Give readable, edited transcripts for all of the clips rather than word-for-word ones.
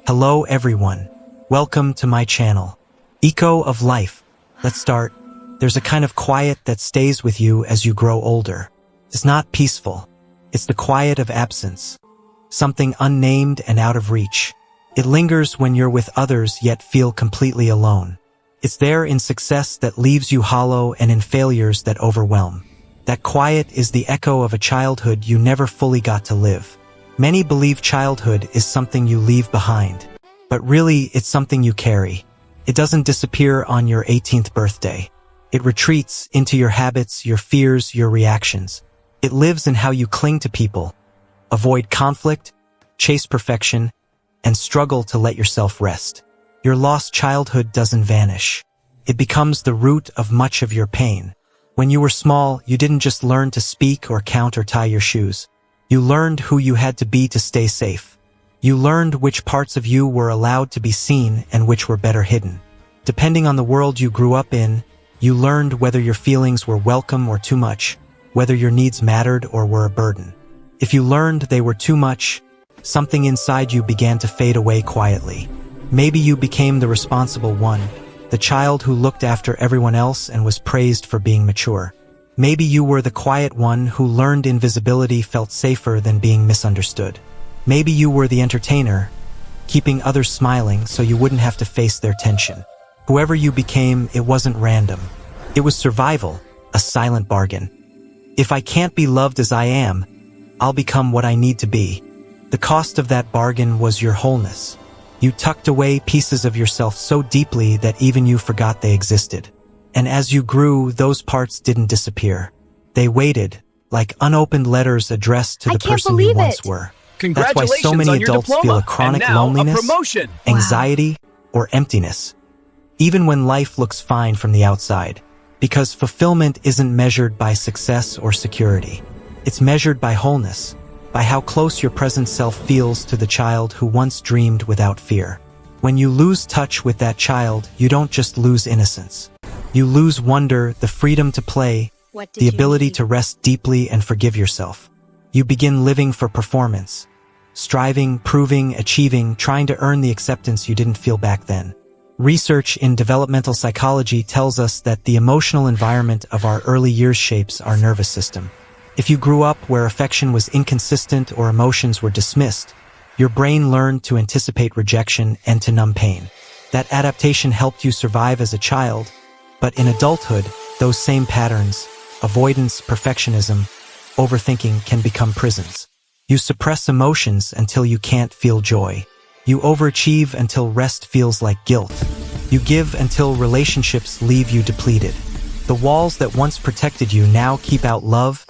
Hello everyone. Welcome to my channel. Echo of Life. Let's start. There's a kind of quiet that stays with you as you grow older. It's not peaceful. It's the quiet of absence. Something unnamed and out of reach. It lingers when you're with others yet feel completely alone. It's there in success that leaves you hollow and in failures that overwhelm. That quiet is the echo of a childhood you never fully got to live. Many believe childhood is something you leave behind, but really it's something you carry. It doesn't disappear on your 18th birthday. It retreats into your habits, your fears, your reactions. It lives in how you cling to people, avoid conflict, chase perfection, and struggle to let yourself rest. Your lost childhood doesn't vanish. It becomes the root of much of your pain. When you were small, you didn't just learn to speak or count or tie your shoes. You learned who you had to be to stay safe. You learned which parts of you were allowed to be seen and which were better hidden. Depending on the world you grew up in, you learned whether your feelings were welcome or too much, whether your needs mattered or were a burden. If you learned they were too much, something inside you began to fade away quietly. Maybe you became the responsible one, the child who looked after everyone else and was praised for being mature. Maybe you were the quiet one who learned invisibility felt safer than being misunderstood. Maybe you were the entertainer, keeping others smiling so you wouldn't have to face their tension. Whoever you became, it wasn't random. It was survival, a silent bargain. If I can't be loved as I am, I'll become what I need to be. The cost of that bargain was your wholeness. You tucked away pieces of yourself so deeply that even you forgot they existed. And as you grew, those parts didn't disappear. They waited, like unopened letters addressed to the person you once were. That's why so many adults feel a chronic loneliness, anxiety, or emptiness, even when life looks fine from the outside, because fulfillment isn't measured by success or security. It's measured by wholeness, by how close your present self feels to the child who once dreamed without fear. When you lose touch with that child, you don't just lose innocence. You lose wonder, the freedom to play, the ability to rest deeply and forgive yourself. You begin living for performance, striving, proving, achieving, trying to earn the acceptance you didn't feel back then. Research in developmental psychology tells us that the emotional environment of our early years shapes our nervous system. If you grew up where affection was inconsistent or emotions were dismissed, your brain learned to anticipate rejection and to numb pain. That adaptation helped you survive as a child, but in adulthood, those same patterns, avoidance, perfectionism, overthinking, can become prisons. You suppress emotions until you can't feel joy. You overachieve until rest feels like guilt. You give until relationships leave you depleted. The walls that once protected you now keep out love,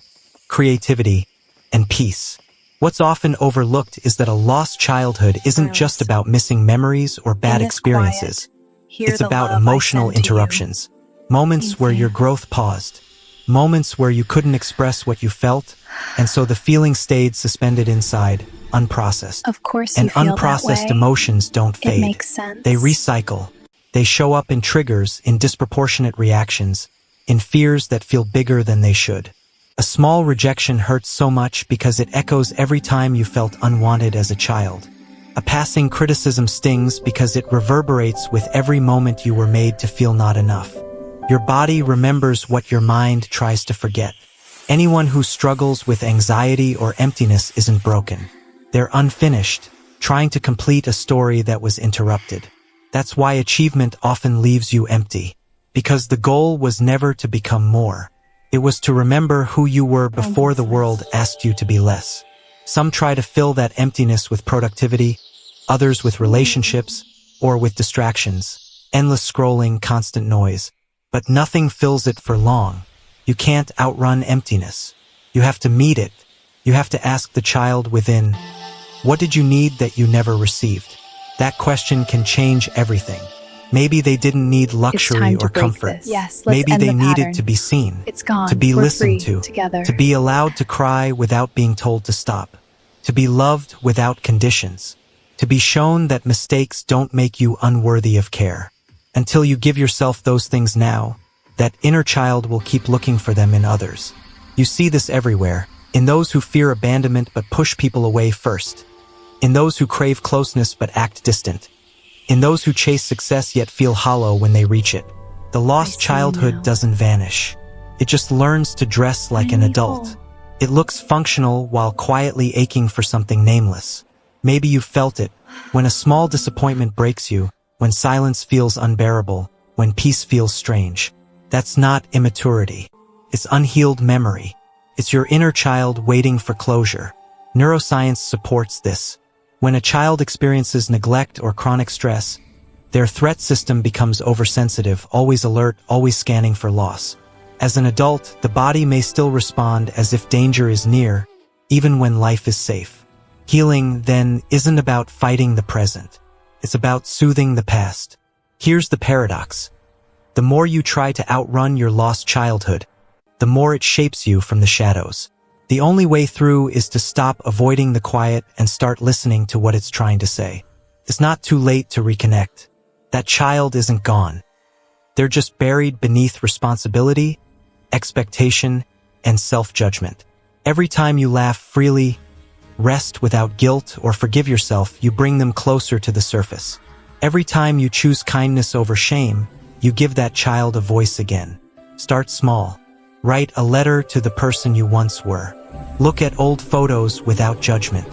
creativity, and peace. What's often overlooked is that a lost childhood isn't just about missing memories or bad experiences. It's about emotional interruptions. Moments where your growth paused. Moments where you couldn't express what you felt, and so the feeling stayed suspended inside, unprocessed. Of course you And feel that unprocessed way. emotions don't fade. It makes sense. They recycle. They show up in triggers, in disproportionate reactions, in fears that feel bigger than they should. A small rejection hurts so much because it echoes every time you felt unwanted as a child. A passing criticism stings because it reverberates with every moment you were made to feel not enough. Your body remembers what your mind tries to forget. Anyone who struggles with anxiety or emptiness isn't broken. They're unfinished, trying to complete a story that was interrupted. That's why achievement often leaves you empty, because the goal was never to become more. It was to remember who you were before the world asked you to be less. Some try to fill that emptiness with productivity, others with relationships, or with distractions, endless scrolling, constant noise. But nothing fills it for long. You can't outrun emptiness. You have to meet it. You have to ask the child within, what did you need that you never received? That question can change everything. Maybe they didn't need luxury or comfort. Yes, Maybe they needed to be seen, It's gone. to be We're listened free to, together. to be allowed to cry without being told to stop, to be loved without conditions, to be shown that mistakes don't make you unworthy of care. Until you give yourself those things now, that inner child will keep looking for them in others. You see this everywhere, in those who fear abandonment but push people away first. in those who crave closeness but act distant, in those who chase success yet feel hollow when they reach it. The lost childhood doesn't vanish. It just learns to dress like an adult. It looks functional while quietly aching for something nameless. Maybe you've felt it, when a small disappointment breaks you, when silence feels unbearable, when peace feels strange. That's not immaturity. It's unhealed memory. It's your inner child waiting for closure. Neuroscience supports this. When a child experiences neglect or chronic stress, their threat system becomes oversensitive, always alert, always scanning for loss. As an adult, the body may still respond as if danger is near, even when life is safe. Healing, then, isn't about fighting the present. It's about soothing the past. Here's the paradox. The more you try to outrun your lost childhood, the more it shapes you from the shadows. The only way through is to stop avoiding the quiet and start listening to what it's trying to say. It's not too late to reconnect. That child isn't gone. They're just buried beneath responsibility, expectation, and self-judgment. Every time you laugh freely, rest without guilt, or forgive yourself, you bring them closer to the surface. Every time you choose kindness over shame, you give that child a voice again. Start small. Write a letter to the person you once were. Look at old photos without judgment.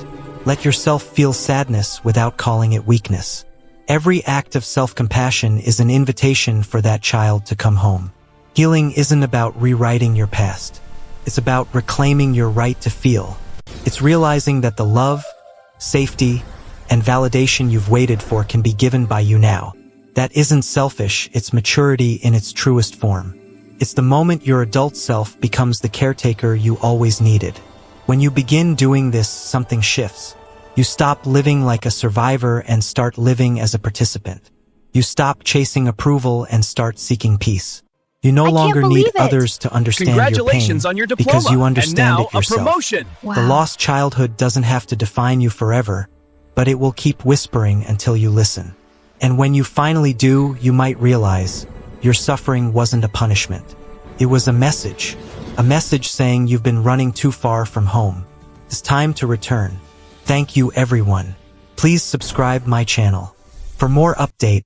Let yourself feel sadness without calling it weakness. Every act of self-compassion is an invitation for that child to come home. Healing isn't about rewriting your past. It's about reclaiming your right to feel. It's realizing that the love, safety, and validation you've waited for can be given by you now. That isn't selfish, it's maturity in its truest form. It's the moment your adult self becomes the caretaker you always needed. When you begin doing this, something shifts. You stop living like a survivor and start living as a participant. You stop chasing approval and start seeking peace. You no longer need others to understand your pain on your diploma. Because you understand it yourself. A promotion. Wow. The lost childhood doesn't have to define you forever, but it will keep whispering until you listen. And when you finally do, you might realize your suffering wasn't a punishment. It was a message saying you've been running too far from home. It's time to return. Thank you, everyone. Please subscribe my channel. For more update,